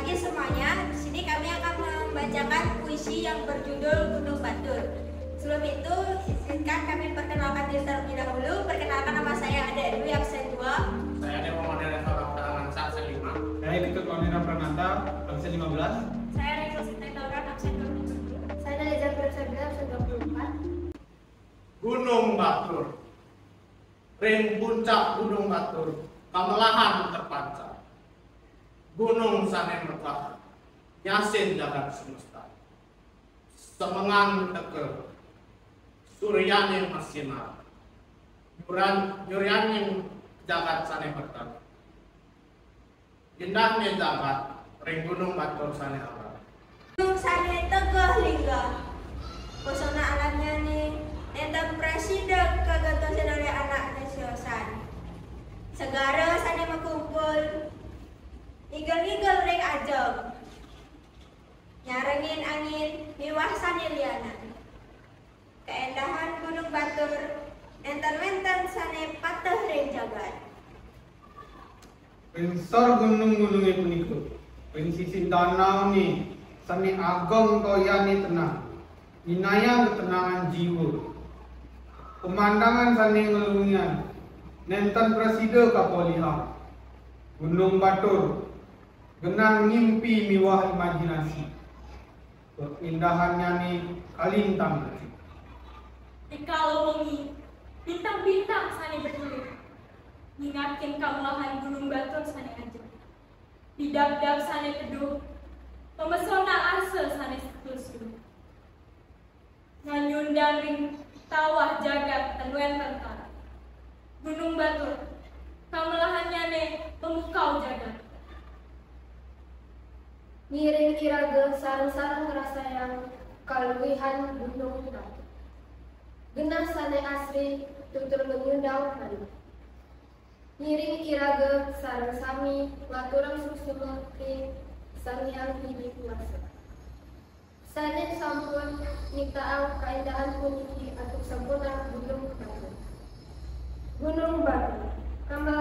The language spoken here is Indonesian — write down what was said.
pagi semuanya. Di sini kami akan membacakan puisi yang berjudul Gunung Batur. Sebelum itu, izinkan kami perkenalkan diri terlebih dahulu. Perkenalkan, nama saya Ade Dwi, absen 2. Saya Dewa Moderator Abdangan absen 5. Saya Ketut Wanita Pranata, absen 15. Saya Rachel Sintayauran, absen 20. Saya Liza Bersabila, absen 24. Gunung Batur. Ring puncak Gunung Batur, kamelahan terpancar. Gunung sane merpati, nyasin jagat semesta. Semengan teke, suryane masinar. Nyuriane jagat sane bertar. Indahnya jagat, ring Gunung Batur sane abad. Gunung sane teguh lingga. Pesona alamnya nih, enten presiden kagatan dari anak nesiosan. Segara sane mekumpul, igel-igel ring ajeng. Nyarengin angin, miwah sane liana. Keendahan Gunung Batur, enten-enten sane patah ring jagat. Pinsor gunung-gunungnya puniku, pin sisi danau ni, sani agong toyani tenang, inayang ketenangan jiwa. Pemandangan sani ngelungian, nenten preside kapolihan, Gunung Batur, genang ngimpi miwah imajinasi, keindahannya ni kalintang. Dikala wengi, bintang-bintang sani berkelip, ngingatkin kamulahan Gunung Batur sani aja. Bidap-dap sani teduh, pemesona asa sani setusu. Nganyundang ring tawah jagat tenuen tentara. Gunung Batur, kamulahannya ne memukau jagat. Ngiring iraga sarang-sarang rasa yang kaluwihan Gunung Batur. Genah sane asri tutur menyundang hari. Ngiring iraga sarang sami ngaturang susumati sangyang hidup kuasa. Sane sampun nyiptaan keindahan puniki atuk sempurna Gunung Batur. Gunung Batur, kamala